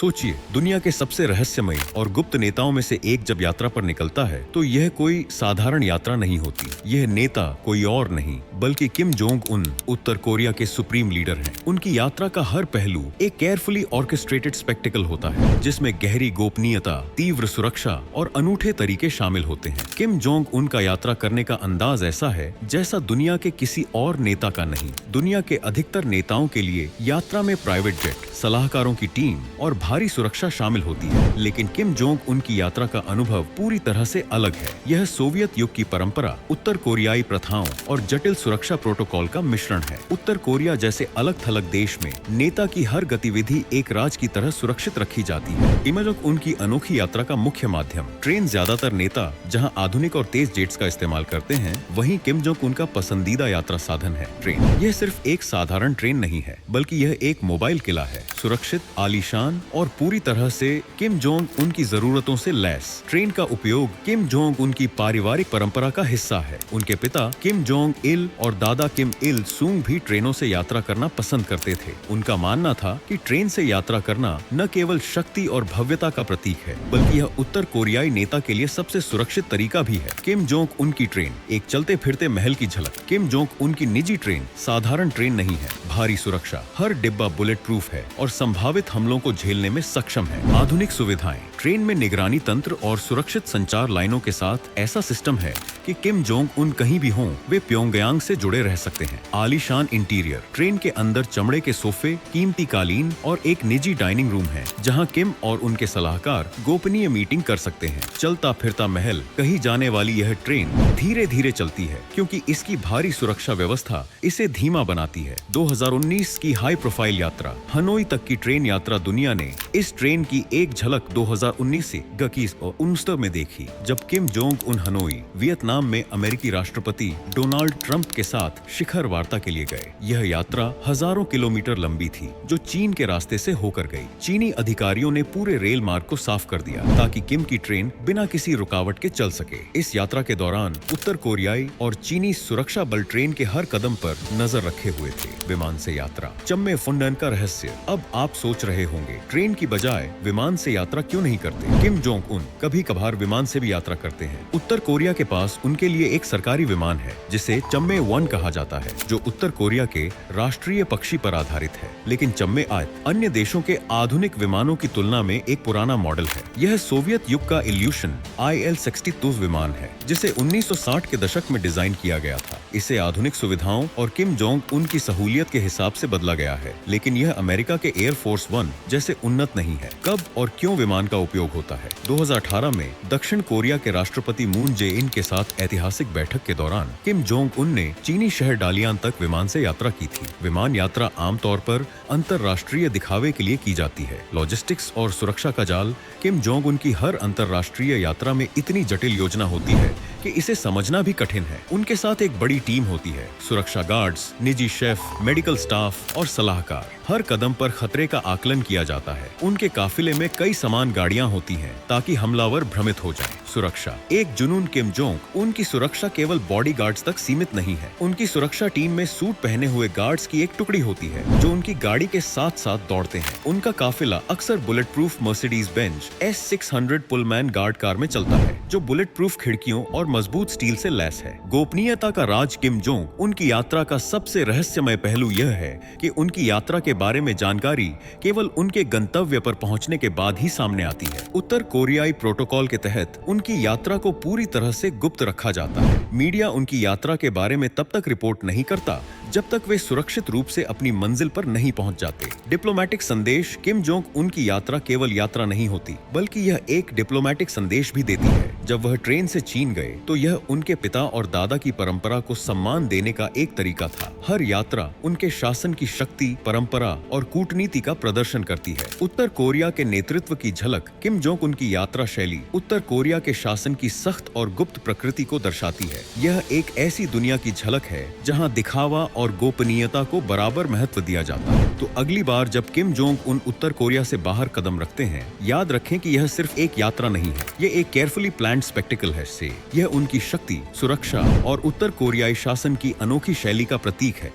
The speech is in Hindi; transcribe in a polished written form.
सोचिए, दुनिया के सबसे रहस्यमय और गुप्त नेताओं में से एक जब यात्रा पर निकलता है तो यह कोई साधारण यात्रा नहीं होती। यह नेता कोई और नहीं बल्कि किम जोंग उन, उत्तर कोरिया के सुप्रीम लीडर हैं। उनकी यात्रा का हर पहलू एक केयरफुली ऑर्केस्ट्रेटेड स्पेक्टिकल होता है, जिसमें गहरी गोपनीयता, तीव्र सुरक्षा और अनूठे तरीके शामिल होते हैं। किम जोंग उन का यात्रा करने का अंदाज ऐसा है जैसा दुनिया के किसी और नेता का नहीं। दुनिया के अधिकतर नेताओं के लिए यात्रा में प्राइवेट जेट, सलाहकारों की टीम और भारी सुरक्षा शामिल होती है, लेकिन किम जोंग उन की यात्रा का अनुभव पूरी तरह से अलग है। यह सोवियत युग की परंपरा, उत्तर कोरियाई प्रथाओं और जटिल सुरक्षा प्रोटोकॉल का मिश्रण है। उत्तर कोरिया जैसे अलग-थलग देश में नेता की हर गतिविधि एक राज की तरह सुरक्षित रखी जाती है। किम जोंग उन की अनोखी यात्रा का मुख्य माध्यम ट्रेन। ज्यादातर नेता जहां आधुनिक और तेज जेट्स का इस्तेमाल करते हैं, वहीं किम जोंग उन का पसंदीदा यात्रा साधन है ट्रेन। यह सिर्फ एक साधारण ट्रेन नहीं है, बल्कि यह एक मोबाइल किला है, सुरक्षित, आलीशान और पूरी तरह से किम जोंग उन की जरूरतों से लैस। ट्रेन का उपयोग किम जोंग उन की पारिवारिक परंपरा का हिस्सा है। उनके पिता किम जोंग इल और दादा किम इल सूंग भी ट्रेनों से यात्रा करना पसंद करते थे। उनका मानना था कि ट्रेन से यात्रा करना न केवल शक्ति और भव्यता का प्रतीक है, बल्कि यह उत्तर कोरियाई नेता के लिए सबसे सुरक्षित तरीका भी है। किम जोंग उन की ट्रेन एक चलते फिरते महल की झलक। किम जोंग उन की निजी ट्रेन साधारण ट्रेन नहीं है। भारी सुरक्षा, हर डिब्बा बुलेट प्रूफ है और संभावित हमलों को झेलने में सक्षम है। आधुनिक सुविधाएं, ट्रेन में निगरानी तंत्र और सुरक्षित संचार लाइनों के साथ ऐसा सिस्टम है कि किम जोंग उन कहीं भी हों, वे प्योंगयांग से जुड़े रह सकते हैं। आलीशान इंटीरियर, ट्रेन के अंदर चमड़े के सोफे, कीमती कालीन और एक निजी डाइनिंग रूम है, जहां किम और उनके सलाहकार गोपनीय मीटिंग कर सकते हैं। चलता फिरता महल, कहीं जाने वाली यह ट्रेन धीरे धीरे चलती है क्योंकि इसकी भारी सुरक्षा व्यवस्था इसे धीमा बनाती है। 2019 की हाई प्रोफाइल यात्रा, हनोई तक की ट्रेन यात्रा, दुनिया ने इस ट्रेन की एक झलक 2019 से 2019 में देखी, जब Kim Jong Un Hanoi, Vietnam में अमेरिकी राष्ट्रपति डोनाल्ड ट्रंप के साथ शिखर वार्ता के लिए गए। यह यात्रा हजारों किलोमीटर लंबी थी, जो चीन के रास्ते से होकर गई। चीनी अधिकारियों ने पूरे रेल मार्ग को साफ कर दिया ताकि किम की ट्रेन बिना किसी रुकावट के चल सके। इस यात्रा के दौरान उत्तर कोरियाई और चीनी सुरक्षा बल ट्रेन के हर कदम पर नजर रखे हुए थे। विमान से यात्रा, चम्मे फुंडन का रहस्य। अब आप सोच रहे होंगे, ट्रेन की बजाय विमान से यात्रा क्यों नहीं करते? किम जोंग उन कभी कभार विमान से भी यात्रा करते हैं। उत्तर कोरिया के पास उनके लिए एक सरकारी विमान है जिसे चम्मे 1 कहा जाता है, जो उत्तर कोरिया के राष्ट्रीय पक्षी पर आधारित है। लेकिन चम्मे आज अन्य देशों के आधुनिक विमानों की तुलना में एक पुराना मॉडल है। यह सोवियत युग का इल्यूशन IL-62 विमान है, जिसे 1960 के दशक में डिजाइन किया गया था। इसे आधुनिक सुविधाओं और किम जोंग उन की सहूलियत के हिसाब से बदला गया है, लेकिन यह अमेरिका के एयरफोर्स 1 जैसे उन्नत नहीं है। कब और क्यों विमान का उपयोग होता है? 2018 में दक्षिण कोरिया के राष्ट्रपति मून जे इन के साथ ऐतिहासिक बैठक के दौरान किम जोंग उन ने चीनी शहर डालियान तक विमान से यात्रा की थी। विमान यात्रा आमतौर पर अंतर्राष्ट्रीय दिखावे के लिए की जाती है। लॉजिस्टिक्स और सुरक्षा का जाल, किम जोंग उन की हर अंतर्राष्ट्रीय यात्रा में इतनी जटिल योजना होती है कि इसे समझना भी कठिन है। उनके साथ एक बड़ी टीम होती है, सुरक्षा गार्ड्स, निजी शेफ, मेडिकल स्टाफ और सलाहकार। हर कदम पर खतरे का आकलन किया जाता है। उनके काफिले में कई समान गाड़ियां होती हैं ताकि हमलावर भ्रमित हो जाएं। सुरक्षा, एक जुनून किम जोंग उनकी सुरक्षा केवल बॉडीगार्ड्स तक सीमित नहीं है। उनकी सुरक्षा टीम में सूट पहने हुए गार्ड्स की एक टुकड़ी होती है जो उनकी गाड़ी के साथ साथ दौड़ते हैं। उनका काफिला अक्सर bullet proof Mercedes Benz S600 Pullman guard car में चलता है, जो बुलेट प्रूफ खिड़कियों और मजबूत स्टील से लैस है। गोपनीयता का राज, किम जोंग उनकी यात्रा का सबसे रहस्यमय पहलू यह है कि उनकी यात्रा के बारे में जानकारी केवल उनके गंतव्य पर पहुंचने के बाद ही सामने आती है। उत्तर कोरियाई प्रोटोकॉल के तहत उनकी यात्रा को पूरी तरह से गुप्त रखा जाता है। मीडिया उनकी यात्रा के बारे में तब तक रिपोर्ट नहीं करता जब तक वे सुरक्षित रूप से अपनी मंजिल पर नहीं पहुंच जाते। डिप्लोमेटिक संदेश, किम जोंग उनकी यात्रा केवल यात्रा नहीं होती, बल्कि यह एक डिप्लोमेटिक संदेश भी देती है। जब वह ट्रेन से चीन गए तो यह उनके पिता और दादा की परंपरा को सम्मान देने का एक तरीका था। हर यात्रा उनके शासन की शक्ति, परंपरा और कूटनीति का प्रदर्शन करती है। उत्तर कोरिया के नेतृत्व की झलक, किम जोंग उनकी यात्रा शैली उत्तर कोरिया के शासन की सख्त और गुप्त प्रकृति को दर्शाती है। यह एक ऐसी दुनिया की झलक है जहां दिखावा और गोपनीयता को बराबर महत्व दिया जाता है। तो अगली बार जब किम जोंग उन उत्तर कोरिया से बाहर कदम रखते हैं, याद रखें कि यह सिर्फ एक यात्रा नहीं है, यह एक केयरफुली प्लान्ड स्पेक्टिकल है। यह उनकी शक्ति, सुरक्षा और उत्तर कोरियाई शासन की अनोखी शैली का प्रतीक है।